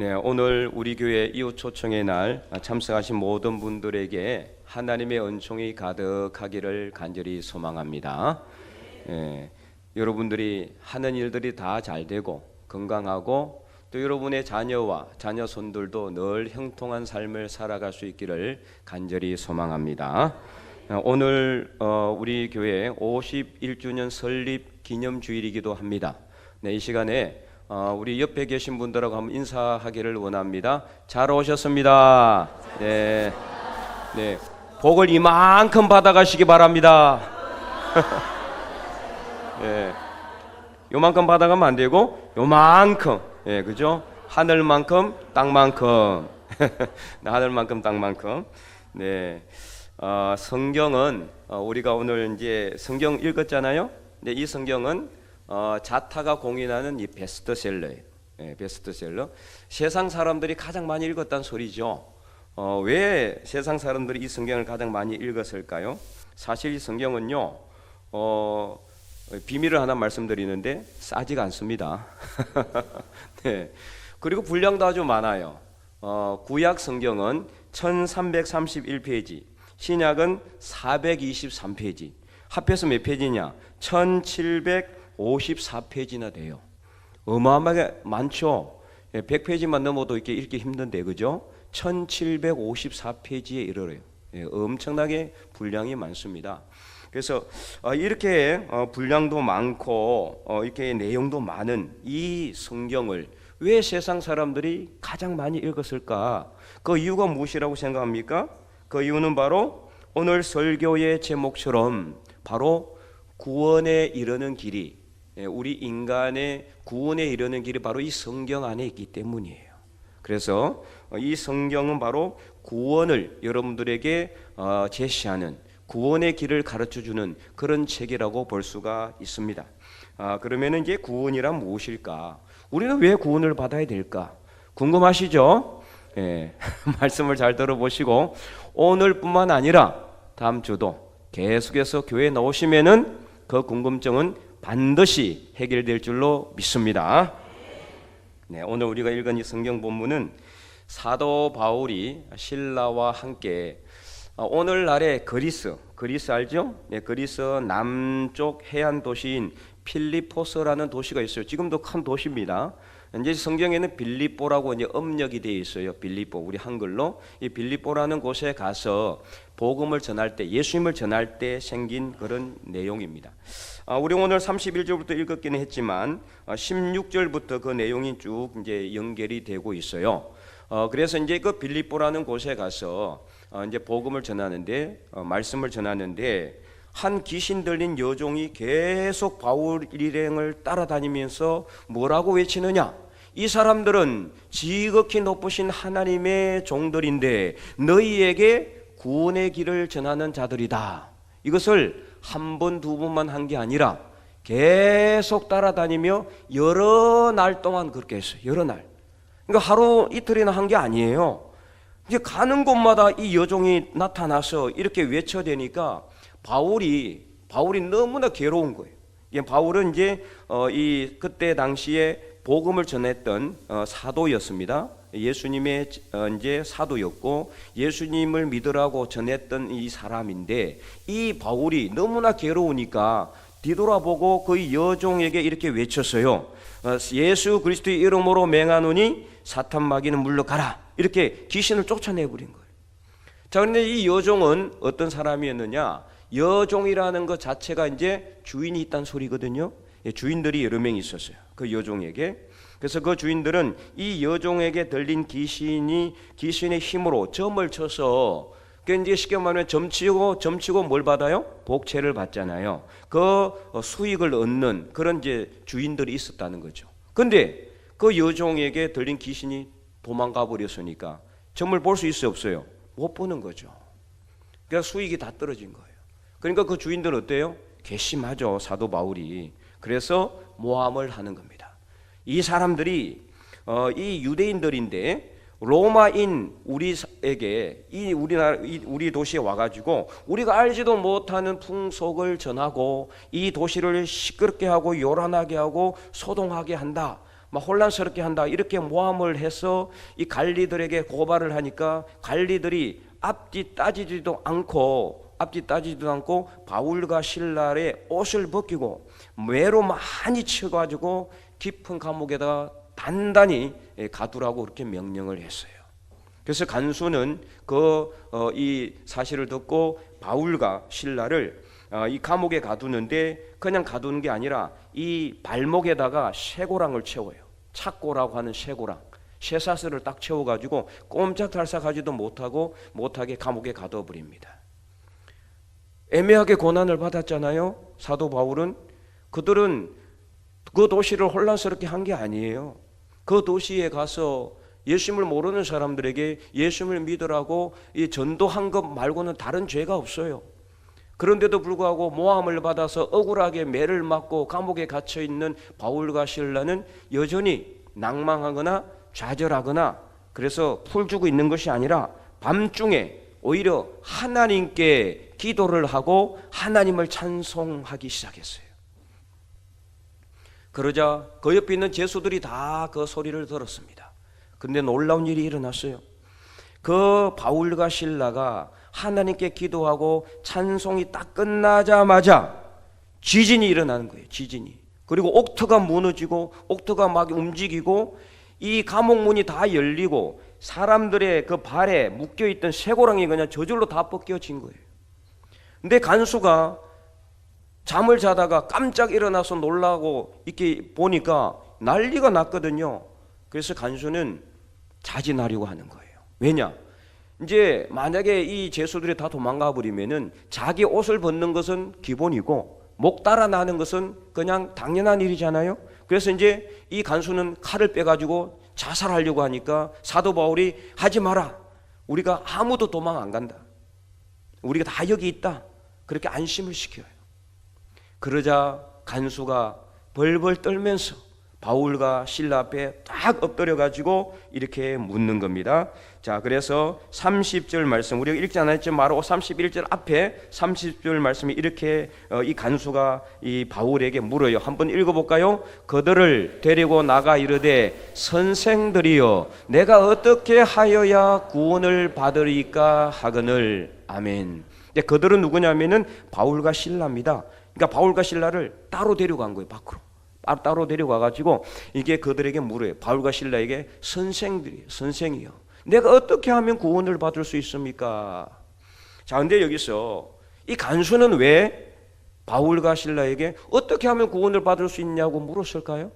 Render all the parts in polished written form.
네, 오늘 우리 교회 이웃 초청의 날 참석하신 모든 분들에게 하나님의 은총이 가득하기를 간절히 소망합니다. 여러분들이 하는 일들이 다 잘 되고 건강하고 또 여러분의 자녀와 자녀 손들도 늘 형통한 삶을 살아갈 수 있기를 간절히 소망합니다. 오늘 우리 교회 51주년 설립 기념주일이기도 합니다. 네, 이 시간에 우리 옆에 계신 분들하고 한번 인사하기를 원합니다. 잘 오셨습니다. 네, 네, 복을 이만큼 받아가시기 바랍니다. 네, 요만큼 받아가면 안 되고 요만큼, 예, 그죠? 하늘만큼 땅만큼, 하늘만큼 땅만큼. 네, 성경은 우리가 오늘 이제 성경 읽었잖아요. 네, 이 성경은 자타가 공인하는 이 베스트셀러예요. 예, 베스트셀러. 세상 사람들이 가장 많이 읽었다는 소리죠. 왜 세상 사람들이 이 성경을 가장 많이 읽었을까요? 사실 이 성경은요, 비밀을 하나 말씀드리는데 싸지가 않습니다. 네. 그리고 분량도 아주 많아요. 구약 성경은 1331페이지, 신약은 423페이지. 합해서 몇 페이지냐? 1754페이지나 돼요. 어마어마하게 많죠. 100페이지만 넘어도 이렇게 읽기 힘든데, 그죠? 1754페이지에 이르러요. 엄청나게 분량이 많습니다. 그래서 이렇게 분량도 많고 이렇게 내용도 많은 이 성경을 왜 세상 사람들이 가장 많이 읽었을까? 그 이유가 무엇이라고 생각합니까? 그 이유는 바로 오늘 설교의 제목처럼 바로 구원에 이르는 길이, 우리 인간의 구원에 이르는 길이 바로 이 성경 안에 있기 때문이에요. 그래서 이 성경은 바로 구원을 여러분들에게 제시하는, 구원의 길을 가르쳐주는 그런 책이라고 볼 수가 있습니다. 그러면 이제 구원이란 무엇일까? 우리는 왜 구원을 받아야 될까? 궁금하시죠? 예, 말씀을 잘 들어보시고 오늘뿐만 아니라 다음 주도 계속해서 교회에 나오시면은 그 궁금증은 반드시 해결될 줄로 믿습니다. 네, 오늘 우리가 읽은 이 성경 본문은 사도 바울이 신라와 함께 오늘날의 그리스 알죠? 네, 그리스 남쪽 해안 도시인 필리포스라는 도시가 있어요. 지금도 큰 도시입니다. 이제 성경에는 빌립보라고 이제 음력이 되어 있어요. 빌립보, 우리 한글로 이 빌립보라는 곳에 가서 복음을 전할 때, 예수님을 전할 때 생긴 그런 내용입니다. 우리 오늘 31절부터 읽었기는 했지만 16절부터 그 내용이 쭉 이제 연결이 되고 있어요. 그래서 이제 그 빌립보라는 곳에 가서 이제 복음을 전하는데, 말씀을 전하는데 한 귀신 들린 여종이 계속 바울 일행을 따라다니면서 뭐라고 외치느냐? 이 사람들은 지극히 높으신 하나님의 종들인데 너희에게 구원의 길을 전하는 자들이다. 이것을 한 번, 두 번만 한 게 아니라 계속 따라다니며 여러 날 동안 그렇게 했어요. 여러 날. 그러니까 하루 이틀이나 한 게 아니에요. 이제 가는 곳마다 이 여종이 나타나서 이렇게 외쳐대니까 바울이 너무나 괴로운 거예요. 바울은 이제 그때 당시에 복음을 전했던 사도였습니다. 예수님의 이제 사도였고 예수님을 믿으라고 전했던 이 사람인데, 이 바울이 너무나 괴로우니까 뒤돌아보고 그 여종에게 이렇게 외쳤어요. 예수 그리스도의 이름으로 맹하노니 사탄 마귀는 물러가라. 이렇게 귀신을 쫓아내버린 거예요. 자, 그런데 이 여종은 어떤 사람이었느냐? 여종이라는 것 자체가 이제 주인이 있다는 소리거든요. 주인들이 여러 명이 있었어요. 그 여종에게. 그래서 그 주인들은 이 여종에게 들린 귀신의 힘으로 점을 쳐서, 그 이제 쉽게 말하면 점치고 뭘 받아요? 복채를 받잖아요. 그 수익을 얻는 그런 이제 주인들이 있었다는 거죠. 근데 그 여종에게 들린 귀신이 도망가 버렸으니까 점을 볼 수 있어요, 없어요? 못 보는 거죠. 그러니까 수익이 다 떨어진 거예요. 그러니까 그 주인들은 어때요? 괘씸하죠, 사도 바울이. 그래서 모함을 하는 겁니다. 이 사람들이 이 유대인들인데 로마인 우리에게 우리 도시에 와가지고 우리가 알지도 못하는 풍속을 전하고 이 도시를 시끄럽게 하고 요란하게 하고 소동하게 한다. 막 혼란스럽게 한다 이렇게 모함을 해서 이 관리들에게 고발을 하니까 관리들이 앞뒤 따지지도 않고 바울과 실라의 옷을 벗기고 매로 많이 쳐가지고 깊은 감옥에다 단단히 가두라고 그렇게 명령을 했어요. 그래서 간수는 이 사실을 듣고 바울과 실라를 이 감옥에 가두는데 그냥 가두는 게 아니라 이 발목에다가 쇠고랑을 채워요. 착고라고 하는 쇠고랑, 쇠사슬을 딱 채워가지고 꼼짝달싹하지도 못하게 감옥에 가둬버립니다. 애매하게 고난을 받았잖아요. 사도 바울은. 그들은 그 도시를 혼란스럽게 한 게 아니에요. 그 도시에 가서 예수님을 모르는 사람들에게 예수님을 믿으라고 이 전도한 것 말고는 다른 죄가 없어요. 그런데도 불구하고 모함을 받아서 억울하게 매를 맞고 감옥에 갇혀 있는 바울과 실라는 여전히 낭망하거나 좌절하거나 그래서 풀주고 있는 것이 아니라 밤중에 오히려 하나님께 기도를 하고 하나님을 찬송하기 시작했어요. 그러자 그 옆에 있는 제수들이 다 그 소리를 들었습니다. 그런데 놀라운 일이 일어났어요. 그 바울과 실라가 하나님께 기도하고 찬송이 딱 끝나자마자 지진이 일어나는 거예요. 지진이. 그리고 옥토가 무너지고 옥토가 막 움직이고 이 감옥문이 다 열리고 사람들의 그 발에 묶여있던 쇠고랑이 그냥 저절로 다 벗겨진 거예요. 근데 간수가 잠을 자다가 깜짝 일어나서 놀라고 이렇게 보니까 난리가 났거든요. 그래서 간수는 자진하려고 하는 거예요. 왜냐? 이제 만약에 이 제수들이 다 도망가 버리면은 자기 옷을 벗는 것은 기본이고 목 달아나는 것은 그냥 당연한 일이잖아요. 그래서 이제 이 간수는 칼을 빼가지고 자살하려고 하니까 사도 바울이 하지 마라. 우리가 아무도 도망 안 간다. 우리가 다 여기 있다. 그렇게 안심을 시켜요. 그러자 간수가 벌벌 떨면서 바울과 실라 앞에 딱 엎드려 가지고 이렇게 묻는 겁니다. 자, 그래서 30절 말씀 우리가 읽지 않았지만 바로 31절 앞에 30절 말씀이 이렇게 이 간수가 이 바울에게 물어요. 한번 읽어볼까요? 그들을 데리고 나가 이르되 선생들이여 내가 어떻게 하여야 구원을 받으리까 하거늘. 아멘. 그들은 누구냐면은 바울과 실라입니다. 그러니까 바울과 실라를 따로 데려간 거예요. 밖으로 따로 데려가가지고 이게 그들에게 물어요. 바울과 실라에게 선생이요 내가 어떻게 하면 구원을 받을 수 있습니까? 자, 근데 여기서 이 간수는 왜 바울과 실라에게 어떻게 하면 구원을 받을 수 있냐고 물었을까요?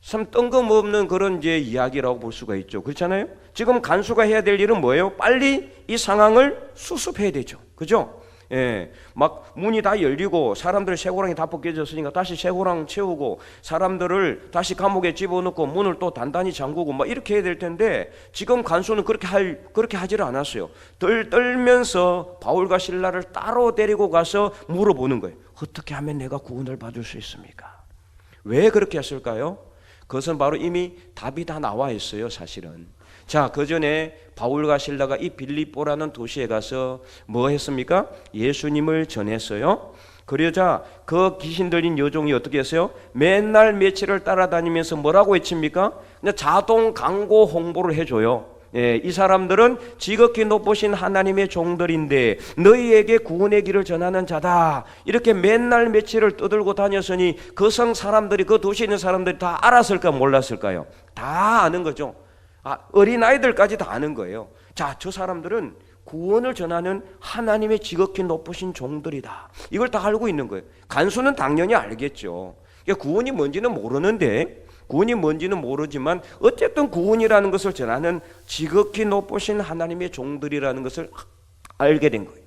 참 뜬금없는 그런 이제 이야기라고 볼 수가 있죠. 그렇잖아요? 지금 간수가 해야 될 일은 뭐예요? 빨리 이 상황을 수습해야 되죠. 그죠? 예, 막 문이 다 열리고 사람들 쇠고랑이 다 벗겨졌으니까 다시 쇠고랑 채우고 사람들을 다시 감옥에 집어넣고 문을 또 단단히 잠그고 막 이렇게 해야 될 텐데 지금 간수는 그렇게 하지를 않았어요. 떨면서 바울과 실라를 따로 데리고 가서 물어보는 거예요. 어떻게 하면 내가 구원을 받을 수 있습니까? 왜 그렇게 했을까요? 그것은 바로 이미 답이 다 나와 있어요, 사실은. 자, 그 전에 바울과 실라가 이 빌립보라는 도시에 가서 뭐 했습니까? 예수님을 전했어요. 그러자 그 귀신 들린 여종이 어떻게 했어요? 맨날 며칠을 따라다니면서 뭐라고 외칩니까? 그냥 자동 광고 홍보를 해줘요. 예, 이 사람들은 지극히 높으신 하나님의 종들인데 너희에게 구원의 길을 전하는 자다. 이렇게 맨날 며칠을 떠들고 다녔으니 그 성 사람들이 그 도시에 있는 사람들이 다 알았을까 몰랐을까요? 다 아는 거죠. 어린아이들까지 다 아는 거예요. 자, 저 사람들은 구원을 전하는 하나님의 지극히 높으신 종들이다. 이걸 다 알고 있는 거예요. 간수는 당연히 알겠죠. 구원이 뭔지는 모르지만 어쨌든 구원이라는 것을 전하는 지극히 높으신 하나님의 종들이라는 것을 알게 된 거예요.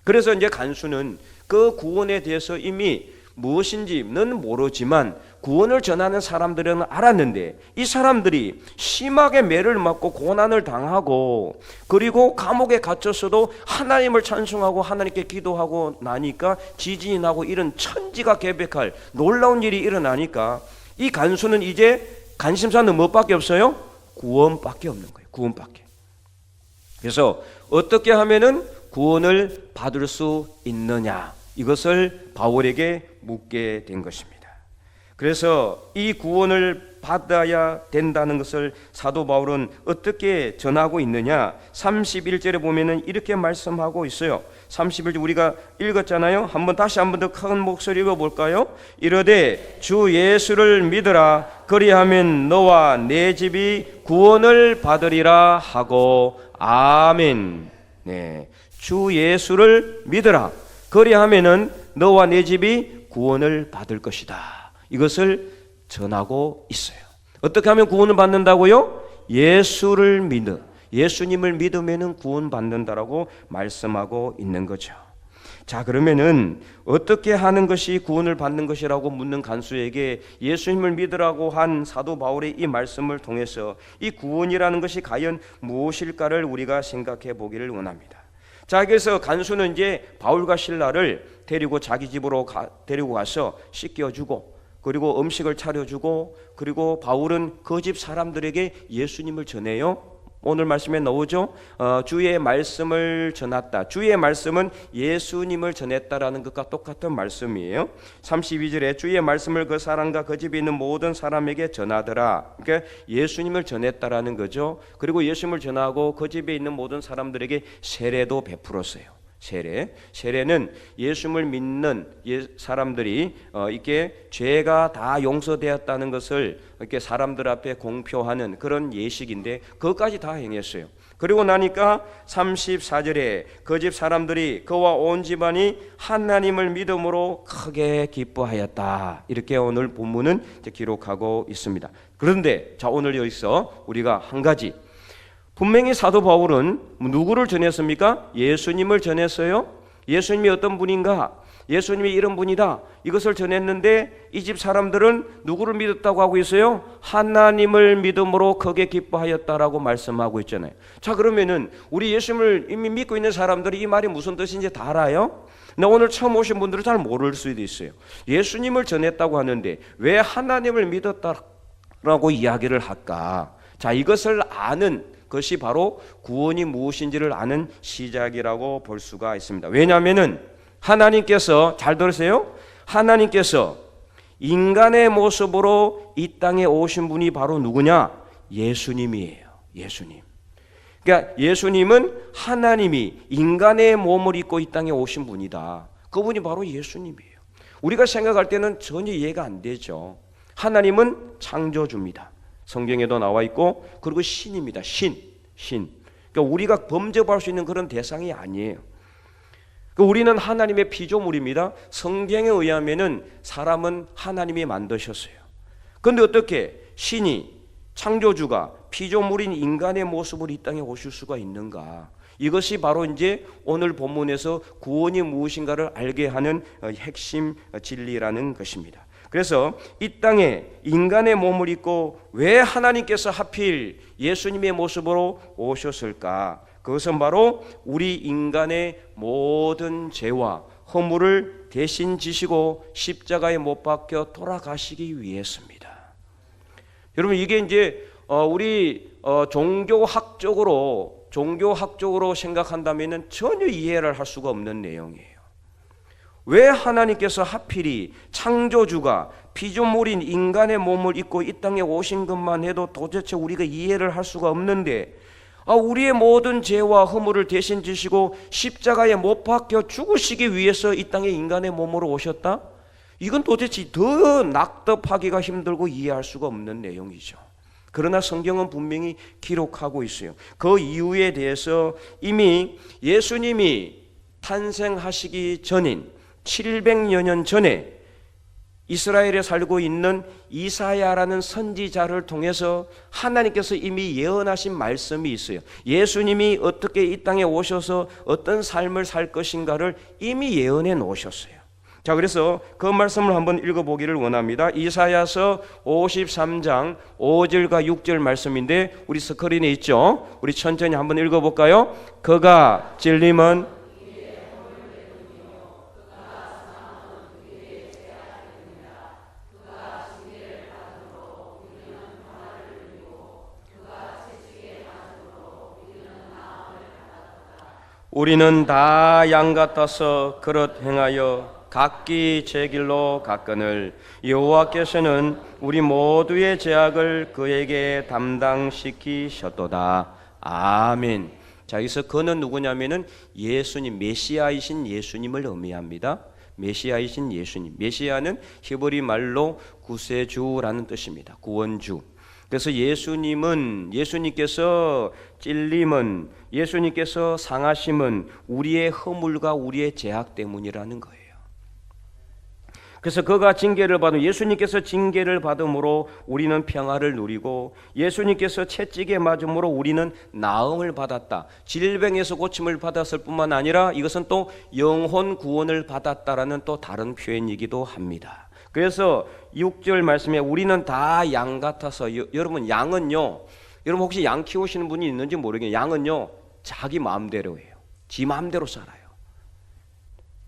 그래서 이제 간수는 그 구원에 대해서 이미 무엇인지는 모르지만 구원을 전하는 사람들은 알았는데 이 사람들이 심하게 매를 맞고 고난을 당하고 그리고 감옥에 갇혔어도 하나님을 찬송하고 하나님께 기도하고 나니까 지진이 나고 이런 천지가개벽할 놀라운 일이 일어나니까 이 간수는 이제 관심사는 뭐밖에 없어요? 구원밖에 없는 거예요. 구원밖에. 그래서 어떻게 하면은 구원을 받을 수 있느냐, 이것을 바울에게 묻게 된 것입니다. 그래서 이 구원을 받아야 된다는 것을 사도 바울은 어떻게 전하고 있느냐? 31절에 보면은 이렇게 말씀하고 있어요. 31절 우리가 읽었잖아요. 다시 한 번 더 큰 목소리 읽어볼까요? 이르되 주 예수를 믿으라. 그리하면 너와 내 집이 구원을 받으리라 하고. 아멘. 네, 주 예수를 믿으라. 그리하면은 너와 내 집이 구원을 받을 것이다. 이것을 전하고 있어요. 어떻게 하면 구원을 받는다고요? 예수를 믿는, 예수님을 믿으면은 구원 받는다라고 말씀하고 있는 거죠. 자, 그러면은 어떻게 하는 것이 구원을 받는 것이라고 묻는 간수에게 예수님을 믿으라고 한 사도 바울의 이 말씀을 통해서 이 구원이라는 것이 과연 무엇일까를 우리가 생각해 보기를 원합니다. 자, 그래서 간수는 이제 바울과 실라를 데리고 자기 집으로 데리고 가서 씻겨주고, 그리고 음식을 차려주고, 그리고 바울은 그 집 사람들에게 예수님을 전해요. 오늘 말씀에 나오죠. 주의 말씀을 전했다. 주의 말씀은 예수님을 전했다라는 것과 똑같은 말씀이에요. 32절에 주의 말씀을 그 사람과 그 집에 있는 모든 사람에게 전하더라. 그러니까 예수님을 전했다라는 거죠. 그리고 예수님을 전하고 그 집에 있는 모든 사람들에게 세례도 베풀었어요. 세례는 예수님을 믿는 사람들이 이렇게 죄가 다 용서되었다는 것을 이렇게 사람들 앞에 공표하는 그런 예식인데 그것까지 다 행했어요. 그리고 나니까 34절에 그 집 사람들이 그와 온 집안이 하나님을 믿음으로 크게 기뻐하였다. 이렇게 오늘 본문은 기록하고 있습니다. 그런데 자, 오늘 여기서 우리가 한 가지, 분명히 사도 바울은 누구를 전했습니까? 예수님을 전했어요. 예수님이 어떤 분인가? 예수님이 이런 분이다. 이것을 전했는데 이 집 사람들은 누구를 믿었다고 하고 있어요? 하나님을 믿음으로 크게 기뻐하였다라고 말씀하고 있잖아요. 자, 그러면은 우리 예수님을 이미 믿고 있는 사람들이 이 말이 무슨 뜻인지 다 알아요? 근데 오늘 처음 오신 분들은 잘 모를 수도 있어요. 예수님을 전했다고 하는데 왜 하나님을 믿었다라고 이야기를 할까? 자, 이것을 아는 그것이 바로 구원이 무엇인지를 아는 시작이라고 볼 수가 있습니다. 왜냐하면은 하나님께서, 잘 들으세요, 하나님께서 인간의 모습으로 이 땅에 오신 분이 바로 누구냐? 예수님이에요. 예수님. 그러니까 예수님은 하나님이 인간의 몸을 입고 이 땅에 오신 분이다. 그분이 바로 예수님이에요. 우리가 생각할 때는 전혀 이해가 안 되죠. 하나님은 창조주입니다. 성경에도 나와 있고, 그리고 신입니다. 신. 그러니까 우리가 범접할 수 있는 그런 대상이 아니에요. 그러니까 우리는 하나님의 피조물입니다. 성경에 의하면은 사람은 하나님이 만드셨어요. 그런데 어떻게 신이, 창조주가 피조물인 인간의 모습으로 이 땅에 오실 수가 있는가? 이것이 바로 이제 오늘 본문에서 구원이 무엇인가를 알게 하는 핵심 진리라는 것입니다. 그래서 이 땅에 인간의 몸을 입고 왜 하나님께서 하필 예수님의 모습으로 오셨을까? 그것은 바로 우리 인간의 모든 죄와 허물을 대신 지시고 십자가에 못 박혀 돌아가시기 위해서입니다. 여러분, 이게 이제 우리 종교학적으로 생각한다면 전혀 이해를 할 수가 없는 내용이에요. 왜 하나님께서 하필이 창조주가 피조물인 인간의 몸을 입고 이 땅에 오신 것만 해도 도대체 우리가 이해를 할 수가 없는데, 우리의 모든 죄와 허물을 대신 지시고 십자가에 못 박혀 죽으시기 위해서 이 땅에 인간의 몸으로 오셨다? 이건 도대체 더 납득하기가 힘들고 이해할 수가 없는 내용이죠. 그러나 성경은 분명히 기록하고 있어요. 그 이유에 대해서 이미 예수님이 탄생하시기 전인 700여 년 전에 이스라엘에 살고 있는 이사야라는 선지자를 통해서 하나님께서 이미 예언하신 말씀이 있어요. 예수님이 어떻게 이 땅에 오셔서 어떤 삶을 살 것인가를 이미 예언해 놓으셨어요. 자, 그래서 그 말씀을 한번 읽어보기를 원합니다. 이사야서 53장 5절과 6절 말씀인데 우리 스크린에 있죠. 우리 천천히 한번 읽어볼까요? 그가 찔림은 우리는 다 양 같아서 그릇 행하여 각기 제 길로 갔거늘 여호와께서는 우리 모두의 죄악을 그에게 담당시키셨도다. 아멘. 자, 여기서 그는 누구냐면은 예수님, 메시아이신 예수님을 의미합니다. 메시아이신 예수님. 메시아는 히브리 말로 구세주라는 뜻입니다. 구원주. 그래서 예수님께서 찔림은, 예수님께서 상하심은 우리의 허물과 우리의 죄악 때문이라는 거예요. 그래서 그가 징계를 받은, 예수님께서 징계를 받음으로 우리는 평화를 누리고, 예수님께서 채찍에 맞음으로 우리는 나음을 받았다. 질병에서 고침을 받았을 뿐만 아니라 이것은 또 영혼 구원을 받았다라는 또 다른 표현이기도 합니다. 그래서 6절 말씀에 우리는 다 양 같아서, 여러분 양은요, 여러분 혹시 양 키우시는 분이 있는지 모르겠는데 양은요 자기 마음대로 해요. 지 마음대로 살아요.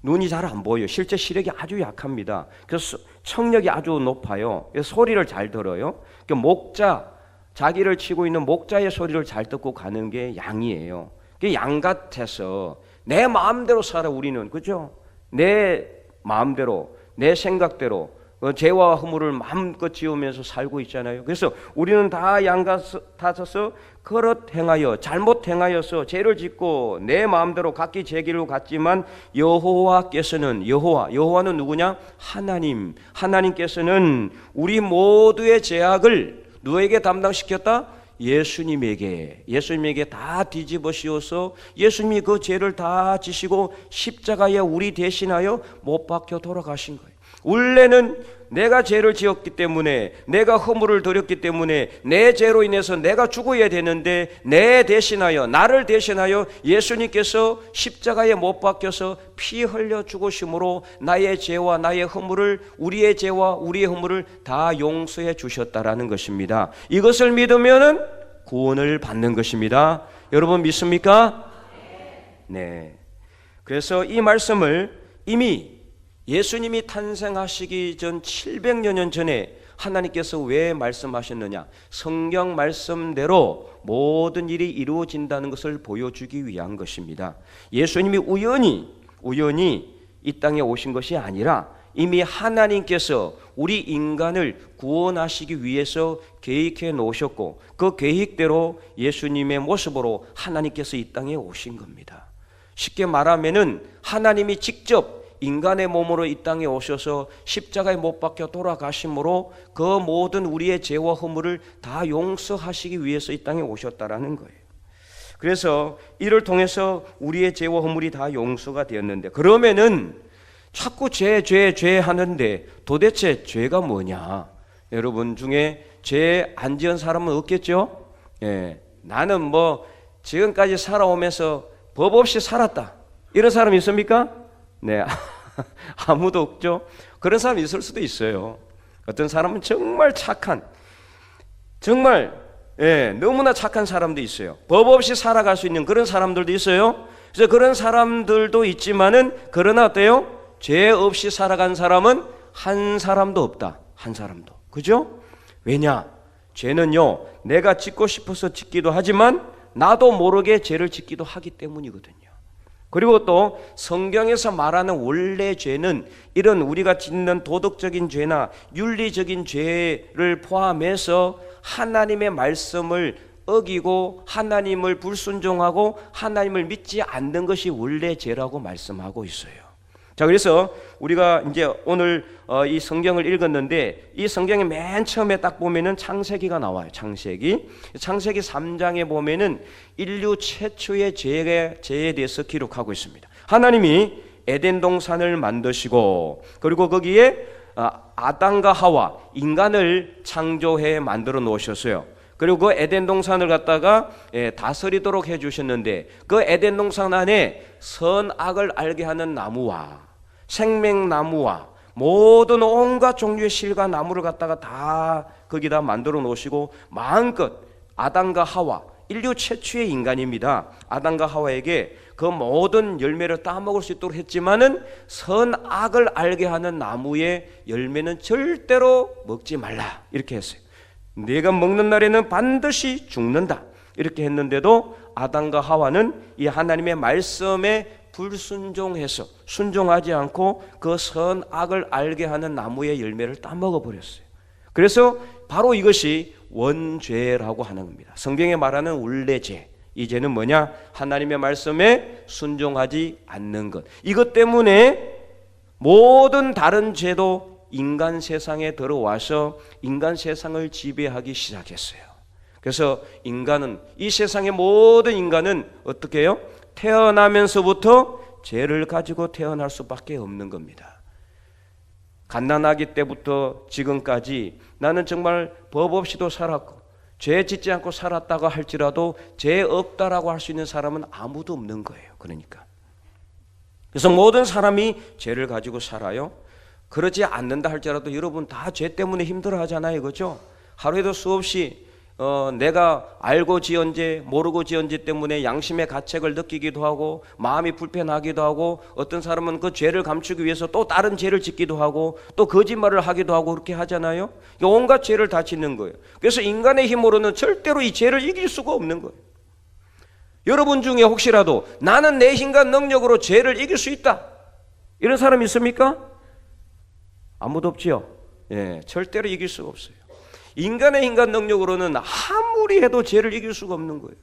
눈이 잘 안 보여요. 실제 시력이 아주 약합니다. 그래서 청력이 아주 높아요. 그래서 소리를 잘 들어요. 목자, 자기를 치고 있는 목자의 소리를 잘 듣고 가는 게 양이에요. 양 같아서 내 마음대로 살아 우리는. 그죠? 내 마음대로, 내 생각대로 죄와 허물을 마음껏 지으면서 살고 있잖아요. 그래서 우리는 다 양 같아서 그릇 행하여, 잘못 행하여서 죄를 짓고 내 마음대로 각기 제 길로 갔지만 여호와께서는, 여호와는 누구냐? 하나님께서는 우리 모두의 죄악을 누구에게 담당시켰다? 예수님에게 다 뒤집어 씌워서 예수님이 그 죄를 다 지시고 십자가에 우리 대신하여 못 박혀 돌아가신 거예요. 원래는 내가 죄를 지었기 때문에, 내가 허물을 들였기 때문에 내 죄로 인해서 내가 죽어야 되는데 나를 대신하여 예수님께서 십자가에 못 박혀서 피 흘려 죽으심으로 나의 죄와 나의 허물을, 우리의 죄와 우리의 허물을 다 용서해 주셨다라는 것입니다. 이것을 믿으면은 구원을 받는 것입니다. 여러분 믿습니까? 네. 그래서 이 말씀을 이미 예수님이 탄생하시기 전 700여 년 전에 하나님께서 왜 말씀하셨느냐? 성경 말씀대로 모든 일이 이루어진다는 것을 보여주기 위한 것입니다. 예수님이 우연히 이 땅에 오신 것이 아니라 이미 하나님께서 우리 인간을 구원하시기 위해서 계획해 놓으셨고, 그 계획대로 예수님의 모습으로 하나님께서 이 땅에 오신 겁니다. 쉽게 말하면은 하나님이 직접 인간의 몸으로 이 땅에 오셔서 십자가에 못 박혀 돌아가심으로 그 모든 우리의 죄와 허물을 다 용서하시기 위해서 이 땅에 오셨다라는 거예요. 그래서 이를 통해서 우리의 죄와 허물이 다 용서가 되었는데, 그러면은 자꾸 죄 하는데 도대체 죄가 뭐냐? 여러분 중에 죄 안 지은 사람은 없겠죠? 예, 나는 뭐 지금까지 살아오면서 법 없이 살았다, 이런 사람 있습니까? 네, 아무도 없죠. 그런 사람이 있을 수도 있어요. 어떤 사람은 정말 착한, 정말 너무나 착한 사람도 있어요. 법 없이 살아갈 수 있는 그런 사람들도 있어요. 그래서 그런 사람들도 있지만은, 그러나 어때요? 죄 없이 살아간 사람은 한 사람도 없다. 한 사람도. 그죠? 왜냐? 죄는요, 내가 짓고 싶어서 짓기도 하지만 나도 모르게 죄를 짓기도 하기 때문이거든요. 그리고 또 성경에서 말하는 원래 죄는 이런 우리가 짓는 도덕적인 죄나 윤리적인 죄를 포함해서 하나님의 말씀을 어기고 하나님을 불순종하고 하나님을 믿지 않는 것이 원래 죄라고 말씀하고 있어요. 자, 그래서 우리가 이제 오늘 이 성경을 읽었는데, 이 성경의 맨 처음에 딱 보면은 창세기가 나와요. 창세기 3장에 보면은 인류 최초의 죄에 대해서 기록하고 있습니다. 하나님이 에덴 동산을 만드시고, 그리고 거기에 아담과 하와, 인간을 창조해 만들어 놓으셨어요. 그리고 그 에덴 동산을 갖다가 다스리도록 해주셨는데, 그 에덴 동산 안에 선악을 알게 하는 나무와 생명나무와 모든 온갖 종류의 실과 나무를 갖다가 다 거기다 만들어 놓으시고, 마음껏 아담과 하와, 인류 최초의 인간입니다. 아담과 하와에게 그 모든 열매를 따먹을 수 있도록 했지만은 선악을 알게 하는 나무의 열매는 절대로 먹지 말라, 이렇게 했어요. 네가 먹는 날에는 반드시 죽는다, 이렇게 했는데도 아담과 하와는 이 하나님의 말씀에 불순종해서 순종하지 않고 그 선악을 알게 하는 나무의 열매를 따먹어 버렸어요. 그래서 바로 이것이 원죄라고 하는 겁니다. 성경에 말하는 원래죄, 이 죄는 뭐냐? 하나님의 말씀에 순종하지 않는 것. 이것 때문에 모든 다른 죄도 인간 세상에 들어와서 인간 세상을 지배하기 시작했어요. 그래서 인간은, 이 세상의 모든 인간은 어떻게 해요? 태어나면서부터 죄를 가지고 태어날 수밖에 없는 겁니다. 갓난아기 때부터 지금까지 나는 정말 법 없이도 살았고 죄 짓지 않고 살았다고 할지라도 죄 없다라고 할 수 있는 사람은 아무도 없는 거예요. 그래서 모든 사람이 죄를 가지고 살아요. 그러지 않는다 할지라도 여러분 다 죄 때문에 힘들어 하잖아요. 그렇죠? 하루에도 수없이 내가 알고 지은 죄, 모르고 지은 죄 때문에 양심의 가책을 느끼기도 하고 마음이 불편하기도 하고, 어떤 사람은 그 죄를 감추기 위해서 또 다른 죄를 짓기도 하고 또 거짓말을 하기도 하고 그렇게 하잖아요. 온갖 죄를 다 짓는 거예요. 그래서 인간의 힘으로는 절대로 이 죄를 이길 수가 없는 거예요. 여러분 중에 혹시라도 나는 내 힘과 능력으로 죄를 이길 수 있다, 이런 사람 있습니까? 아무도 없지요. 예, 절대로 이길 수가 없어요. 인간의 힘과 능력으로는 아무리 해도 죄를 이길 수가 없는 거예요.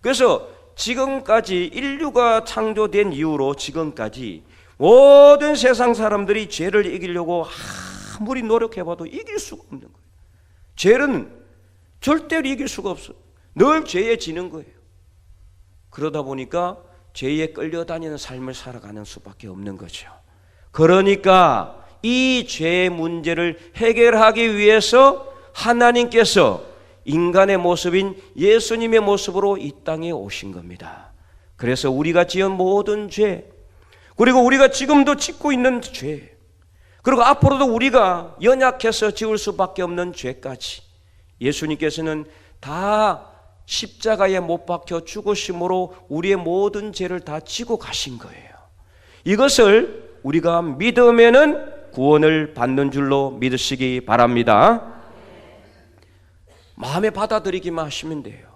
그래서 지금까지 인류가 창조된 이후로 지금까지 모든 세상 사람들이 죄를 이기려고 아무리 노력해봐도 이길 수가 없는 거예요. 죄는 절대로 이길 수가 없어요. 늘 죄에 지는 거예요. 그러다 보니까 죄에 끌려다니는 삶을 살아가는 수밖에 없는 거죠. 그러니까 이 죄의 문제를 해결하기 위해서 하나님께서 인간의 모습인 예수님의 모습으로 이 땅에 오신 겁니다. 그래서 우리가 지은 모든 죄, 그리고 우리가 지금도 짓고 있는 죄, 그리고 앞으로도 우리가 연약해서 지을 수밖에 없는 죄까지 예수님께서는 다 십자가에 못 박혀 죽으심으로 우리의 모든 죄를 다 지고 가신 거예요. 이것을 우리가 믿으면은 구원을 받는 줄로 믿으시기 바랍니다. 마음에 받아들이기만 하시면 돼요.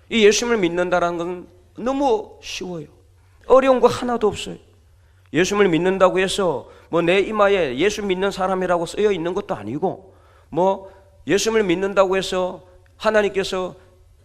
이 예수님을 믿는다는 건 너무 쉬워요. 어려운 거 하나도 없어요. 예수님을 믿는다고 해서 뭐 내 이마에 예수 믿는 사람이라고 쓰여 있는 것도 아니고, 뭐 예수님을 믿는다고 해서 하나님께서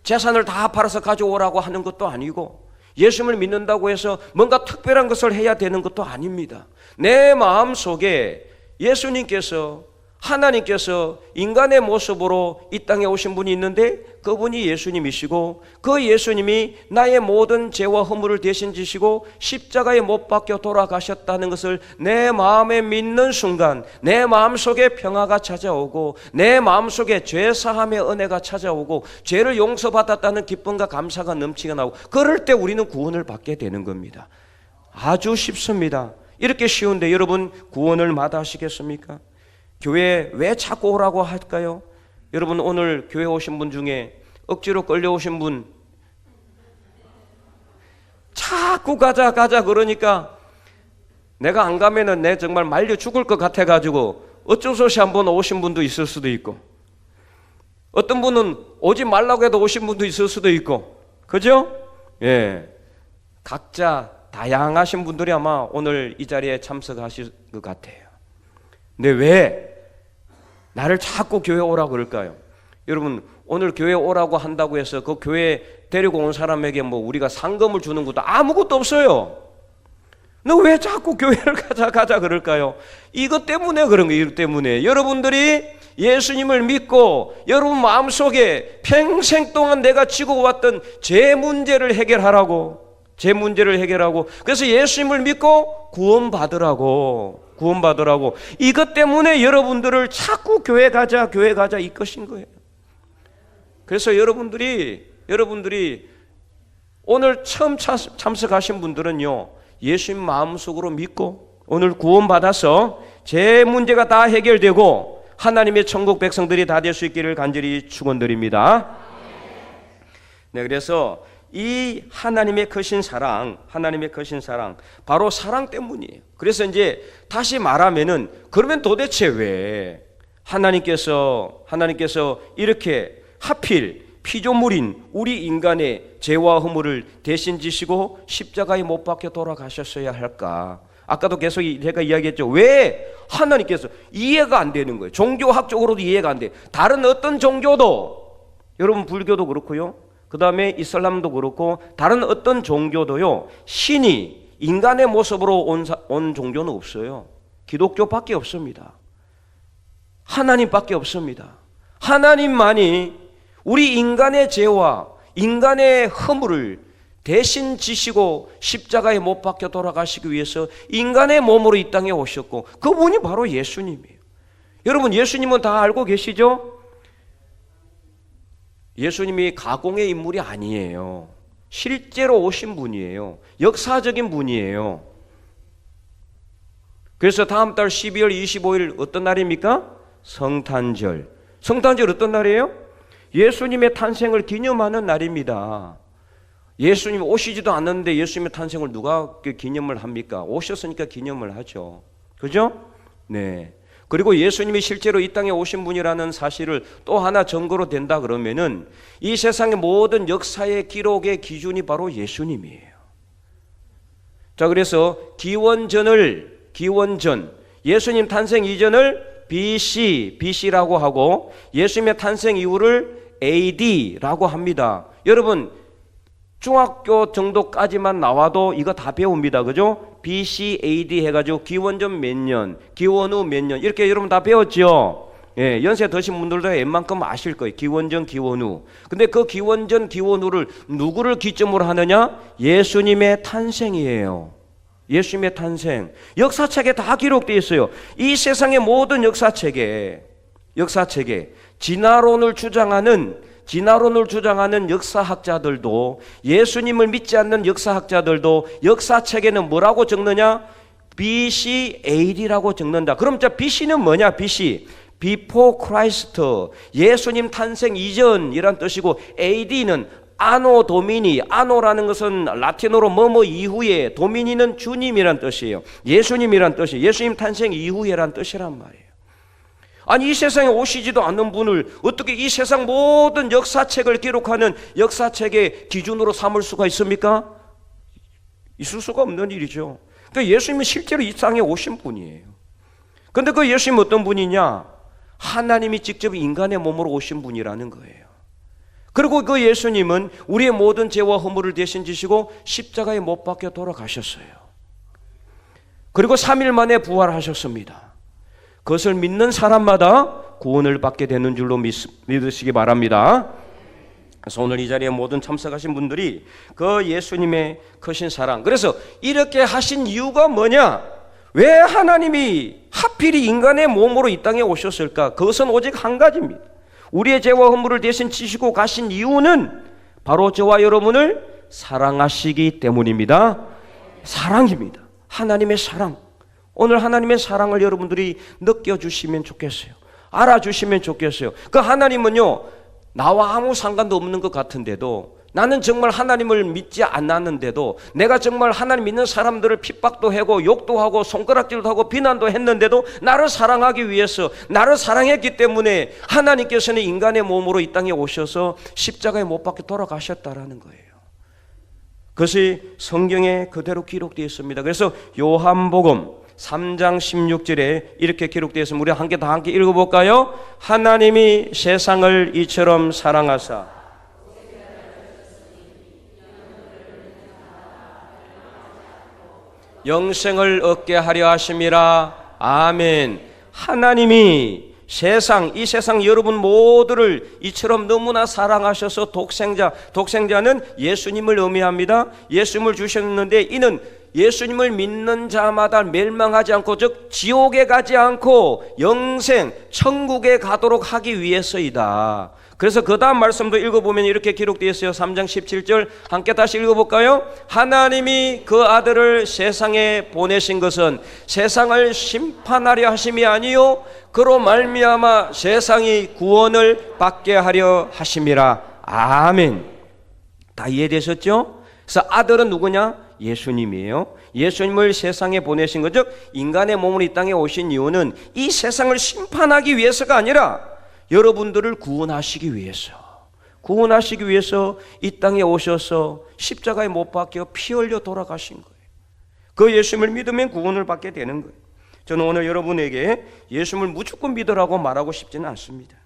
재산을 다 팔아서 가져오라고 하는 것도 아니고, 예수님을 믿는다고 해서 뭔가 특별한 것을 해야 되는 것도 아닙니다. 내 마음 속에 예수님께서, 하나님께서 인간의 모습으로 이 땅에 오신 분이 있는데 그분이 예수님이시고, 그 예수님이 나의 모든 죄와 허물을 대신 지시고 십자가에 못 박혀 돌아가셨다는 것을 내 마음에 믿는 순간 내 마음속에 평화가 찾아오고, 내 마음속에 죄사함의 은혜가 찾아오고, 죄를 용서받았다는 기쁨과 감사가 넘치게 나오고, 그럴 때 우리는 구원을 받게 되는 겁니다. 아주 쉽습니다. 이렇게 쉬운데 여러분 구원을 마다하시겠습니까? 교회에 왜 자꾸 오라고 할까요? 여러분 오늘 교회 오신 분 중에 억지로 끌려오신 분, 자꾸 가자 그러니까 내가 안 가면은 내 정말 말려 죽을 것 같아가지고 어쩔 수 없이 한번 오신 분도 있을 수도 있고, 어떤 분은 오지 말라고 해도 오신 분도 있을 수도 있고, 그죠? 예, 각자 다양하신 분들이 아마 오늘 이 자리에 참석하실 것 같아요. 근데 왜 나를 자꾸 교회 오라고 그럴까요? 여러분 오늘 교회 오라고 한다고 해서 그 교회 데리고 온 사람에게 뭐 우리가 상금을 주는 것도 아무것도 없어요. 너 왜 자꾸 교회를 가자 그럴까요? 이것 때문에 그런 거예요. 이것 때문에 여러분들이 예수님을 믿고 여러분 마음속에 평생 동안 내가 지고 왔던 죄 문제를 해결하라고, 제 문제를 해결하고, 그래서 예수님을 믿고 구원받으라고. 이것 때문에 여러분들을 자꾸 교회 가자 이 것인 거예요. 그래서 여러분들이 오늘 처음 참석하신 분들은요, 예수님 마음속으로 믿고 오늘 구원받아서 제 문제가 다 해결되고 하나님의 천국 백성들이 다 될 수 있기를 간절히 축원드립니다. 네, 그래서 이 하나님의 크신 사랑, 바로 사랑 때문이에요. 그래서 이제 다시 말하면은, 그러면 도대체 왜 하나님께서 이렇게 하필 피조물인 우리 인간의 죄와 허물을 대신 지시고 십자가에 못 박혀 돌아가셨어야 할까? 아까도 계속 제가 이야기했죠. 왜 하나님께서 이해가 안 되는 거예요. 종교학적으로도 이해가 안 돼. 다른 어떤 종교도, 여러분 불교도 그렇고요, 그 다음에 이슬람도 그렇고 다른 어떤 종교도요, 신이 인간의 모습으로 온 종교는 없어요. 기독교밖에 없습니다. 하나님밖에 없습니다. 하나님만이 우리 인간의 죄와 인간의 허물을 대신 지시고 십자가에 못 박혀 돌아가시기 위해서 인간의 몸으로 이 땅에 오셨고, 그분이 바로 예수님이에요. 여러분, 예수님은 다 알고 계시죠? 예수님이 가공의 인물이 아니에요. 실제로 오신 분이에요. 역사적인 분이에요. 그래서 다음 달 12월 25일 어떤 날입니까? 성탄절. 성탄절 어떤 날이에요? 예수님의 탄생을 기념하는 날입니다. 예수님 오시지도 않는데 예수님의 탄생을 누가 기념을 합니까? 오셨으니까 기념을 하죠. 그죠? 네. 그리고 예수님이 실제로 이 땅에 오신 분이라는 사실을 또 하나 증거로 된다 그러면은 이 세상의 모든 역사의 기록의 기준이 바로 예수님이에요. 자, 그래서 기원전, 예수님 탄생 이전을 BC라고 하고 예수님의 탄생 이후를 AD라고 합니다. 여러분, 중학교 정도까지만 나와도 이거 다 배웁니다. 그죠? BC, AD 해가지고 기원전 몇 년, 기원 후 몇 년, 이렇게 여러분 다 배웠죠? 예, 연세 드신 분들도 웬만큼 아실 거예요. 기원전, 기원 후. 근데 그 기원전, 기원 후를 누구를 기점으로 하느냐? 예수님의 탄생이에요. 예수님의 탄생. 역사책에 다 기록되어 있어요. 이 세상의 모든 역사책에 진화론을 주장하는 역사학자들도, 예수님을 믿지 않는 역사학자들도 역사책에는 뭐라고 적느냐? BC, AD라고 적는다. 그럼 자, BC는 뭐냐? BC, Before Christ, 예수님 탄생 이전이란 뜻이고, AD는 아노 도미니, 아노라는 것은 라틴어로 뭐뭐 이후에, 도미니는 주님이란 뜻이에요. 예수님이란 뜻이에요. 예수님 탄생 이후에란 뜻이란 말이에요. 아니, 이 세상에 오시지도 않는 분을 어떻게 이 세상 모든 역사책을 기록하는 역사책의 기준으로 삼을 수가 있습니까? 있을 수가 없는 일이죠. 그러니까 예수님은 실제로 이 땅에 오신 분이에요. 그런데 그 예수님은 어떤 분이냐? 하나님이 직접 인간의 몸으로 오신 분이라는 거예요. 그리고 그 예수님은 우리의 모든 죄와 허물을 대신 지시고 십자가에 못 박혀 돌아가셨어요. 그리고 3일 만에 부활하셨습니다. 그것을 믿는 사람마다 구원을 받게 되는 줄로 믿으시기 바랍니다. 그래서 오늘 이 자리에 모든 참석하신 분들이 그 예수님의 크신 사랑, 그래서 이렇게 하신 이유가 뭐냐? 왜 하나님이 하필이 인간의 몸으로 이 땅에 오셨을까? 그것은 오직 한 가지입니다. 우리의 죄와 허물을 대신 지시고 가신 이유는 바로 저와 여러분을 사랑하시기 때문입니다. 사랑입니다. 하나님의 사랑. 오늘 하나님의 사랑을 여러분들이 느껴주시면 좋겠어요. 알아주시면 좋겠어요. 그 하나님은요, 나와 아무 상관도 없는 것 같은데도, 나는 정말 하나님을 믿지 않았는데도, 내가 정말 하나님 믿는 사람들을 핍박도 하고 욕도 하고 손가락질도 하고 비난도 했는데도 나를 사랑하기 위해서, 나를 사랑했기 때문에 하나님께서는 인간의 몸으로 이 땅에 오셔서 십자가에 못 박혀 돌아가셨다라는 거예요. 그것이 성경에 그대로 기록되어 있습니다. 그래서 요한복음 3장 16절에 이렇게 기록되어 있습니다. 우리 함께 읽어볼까요? 하나님이 세상을 이처럼 사랑하사 영생을 얻게 하려 하심이라. 아멘. 하나님이 이 세상 여러분 모두를 이처럼 너무나 사랑하셔서 독생자는 예수님을 의미합니다. 예수님을 주셨는데 이는 예수님을 믿는 자마다 멸망하지 않고, 즉 지옥에 가지 않고 영생, 천국에 가도록 하기 위해서이다. 그래서 그 다음 말씀도 읽어보면 이렇게 기록되어 있어요. 3장 17절 함께 다시 읽어볼까요? 하나님이 그 아들을 세상에 보내신 것은 세상을 심판하려 하심이 아니요 그로 말미암아 세상이 구원을 받게 하려 하심이라. 아멘. 다 이해되셨죠? 그래서 아들은 누구냐? 예수님이에요. 예수님을 세상에 보내신 것, 즉 인간의 몸으로 이 땅에 오신 이유는 이 세상을 심판하기 위해서가 아니라 여러분들을 구원하시기 위해서, 구원하시기 위해서 이 땅에 오셔서 십자가에 못 박혀 피 흘려 돌아가신 거예요. 그 예수님을 믿으면 구원을 받게 되는 거예요. 저는 오늘 여러분에게 예수님을 무조건 믿으라고 말하고 싶지는 않습니다.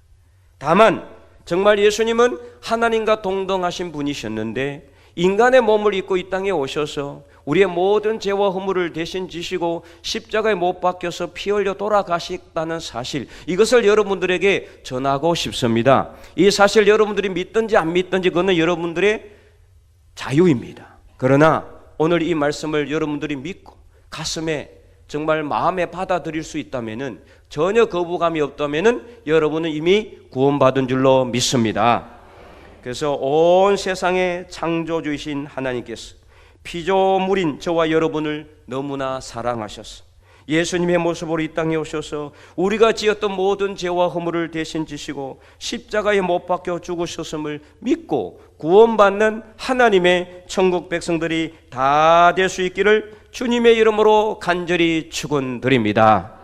다만 정말 예수님은 하나님과 동등하신 분이셨는데 인간의 몸을 입고 이 땅에 오셔서 우리의 모든 죄와 허물을 대신 지시고 십자가에 못 박혀서 피 흘려 돌아가셨다는 사실, 이것을 여러분들에게 전하고 싶습니다. 이 사실 여러분들이 믿든지 안 믿든지 그거는 여러분들의 자유입니다. 그러나 오늘 이 말씀을 여러분들이 믿고 가슴에 정말 마음에 받아들일 수 있다면은, 전혀 거부감이 없다면은 여러분은 이미 구원받은 줄로 믿습니다. 그래서 온 세상의 창조주이신 하나님께서 피조물인 저와 여러분을 너무나 사랑하셔서 예수님의 모습으로 이 땅에 오셔서 우리가 지었던 모든 죄와 허물을 대신 지시고 십자가에 못 박혀 죽으셨음을 믿고 구원받는 하나님의 천국 백성들이 다 될 수 있기를 주님의 이름으로 간절히 축원드립니다.